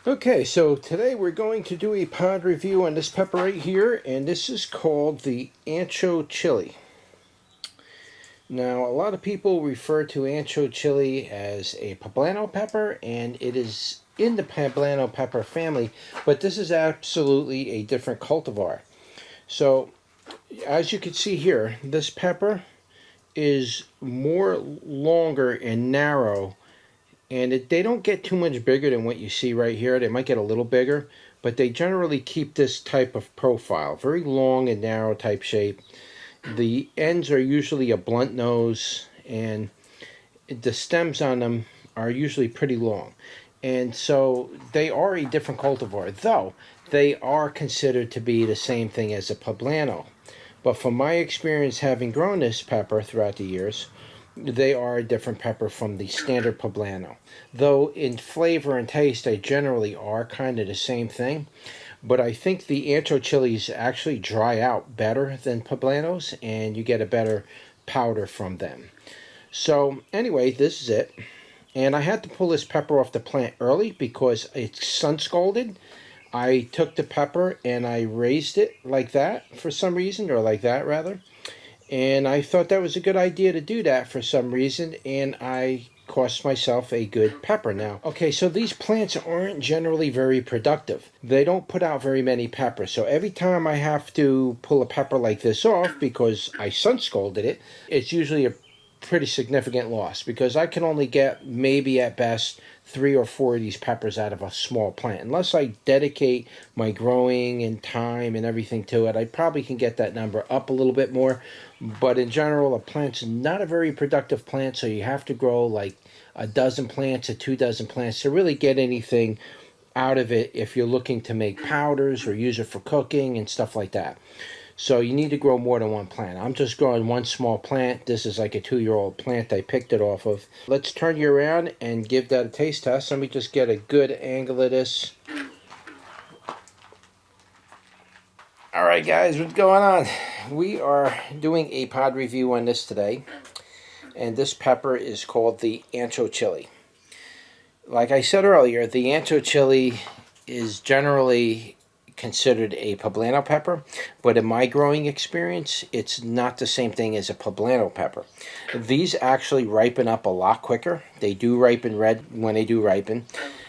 Okay, so today we're going to do a pod review on this pepper right here, and this is called the Ancho Chile. Now, a lot of people refer to Ancho Chile as a Poblano pepper, and it is in the Poblano pepper family, but this is absolutely a different cultivar. So, as you can see here, this pepper is more longer and narrow, and they don't get too much bigger than what you see right here. They might get a little bigger, but they generally keep this type of profile, very long and narrow type shape. The ends are usually a blunt nose, and the stems on them are usually pretty long. And so they are a different cultivar, though they are considered to be the same thing as a poblano. But from my experience having grown this pepper throughout the years, they are a different pepper from the standard poblano. Though in flavor and taste, they generally are kind of the same thing. But I think the Ancho chilies actually dry out better than poblanos, and you get a better powder from them. So anyway, this is it. And I had to pull this pepper off the plant early because it's sun scalded. I took the pepper and I raised it like that for some reason, or like that rather. And I thought that was a good idea to do that for some reason, and I cost myself a good pepper now. Okay, so these plants aren't generally very productive. They don't put out very many peppers. So every time I have to pull a pepper like this off because I sun scalded it, it's usually a pretty significant loss because I can only get maybe at best 3 or 4 of these peppers out of a small plant. Unless I dedicate my growing and time and everything to it, I probably can get that number up a little bit more. But in general, a plant's not a very productive plant, so you have to grow like a dozen plants or 2 dozen plants to really get anything out of it if you're looking to make powders or use it for cooking and stuff like that. So you need to grow more than one plant. I'm just growing one small plant. This is like a 2-year-old plant I picked it off of. Let's turn you around and give that a taste test. Let me just get a good angle of this. All right, guys, what's going on? We are doing a pod review on this today. And this pepper is called the Ancho Chile. Like I said earlier, the Ancho Chile is generally considered a poblano pepper, but in my growing experience, it's not the same thing as a poblano pepper. These actually ripen up a lot quicker. They do ripen red when they do ripen.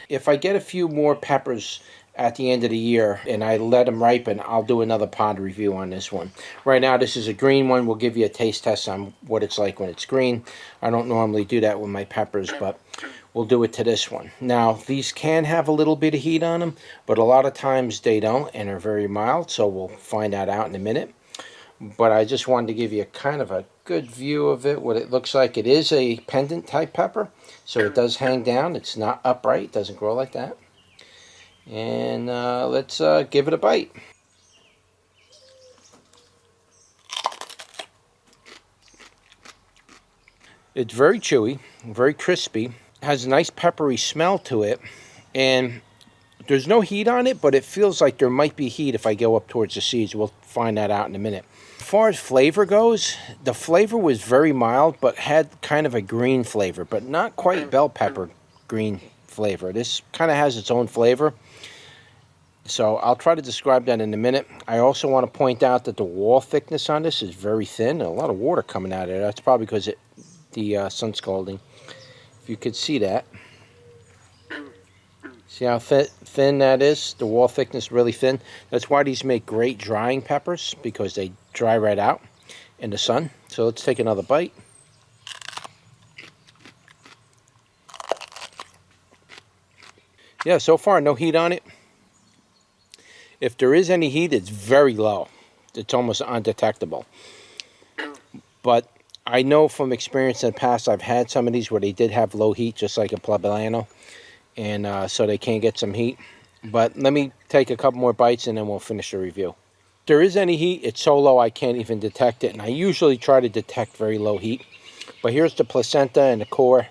If I get a few more peppers at the end of the year and I let them ripen, I'll do another pod review on this one. Right now, this is a green one. We'll give you a taste test on what it's like when it's green. I don't normally do that with my peppers, but we'll do it to this one. Now, these can have a little bit of heat on them, but a lot of times they don't and are very mild, so we'll find that out in a minute. But I just wanted to give you kind of a good view of it, what it looks like. It is a pendant type pepper, so it does hang down. It's not upright. It doesn't grow like that. And let's give it a bite. It's very chewy, very crispy, has a nice peppery smell to it, and there's no heat on it, but it feels like there might be heat if I go up towards the seeds. We'll find that out in a minute. As far as flavor goes, the flavor was very mild, but had kind of a green flavor, but not quite bell pepper green flavor. This kind of has its own flavor. So I'll try to describe that in a minute. I also want to point out that the wall thickness on this is very thin. A lot of water coming out of it. That's probably because the sun scalding. If you could see that. See how thin that is? The wall thickness really thin. That's why these make great drying peppers, because they dry right out in the sun. So let's take another bite. Yeah, so far no heat on it. If there is any heat, it's very low. It's almost undetectable. But I know from experience in the past, I've had some of these where they did have low heat, just like a poblano, and so they can get some heat. But let me take a couple more bites and then we'll finish the review. If there is any heat, it's so low I can't even detect it, and I usually try to detect very low heat. But here's the placenta and the core.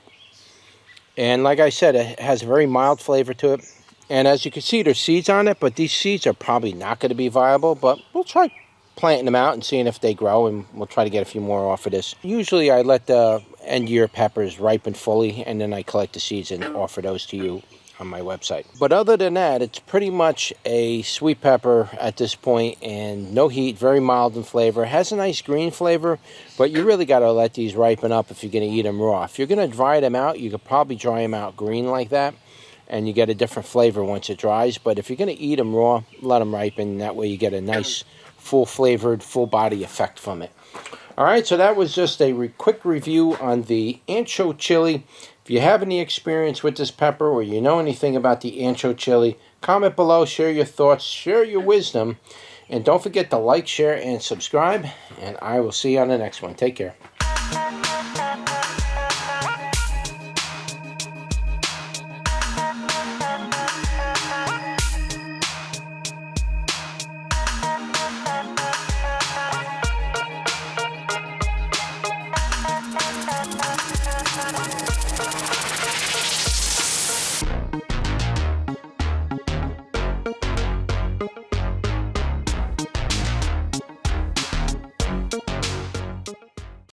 And like I said, it has a very mild flavor to it. And as you can see, there's seeds on it, but these seeds are probably not going to be viable. But we'll try planting them out and seeing if they grow, and we'll try to get a few more off of this. Usually I let the end-year peppers ripen fully, and then I collect the seeds and offer those to you on my website. But other than that, it's pretty much a sweet pepper at this point, and no heat, very mild in flavor. It has a nice green flavor, but you really got to let these ripen up if you're going to eat them raw. If you're going to dry them out, you could probably dry them out green like that, and you get a different flavor once it dries. But if you're going to eat them raw, let them ripen. That way you get a nice full flavored, full body effect from it. All right, so that was just a quick review on the Ancho Chile. If you have any experience with this pepper or you know anything about the Ancho Chile, comment below, share your thoughts, share your wisdom, and don't forget to like, share, and subscribe, and I will see you on the next one. Take care.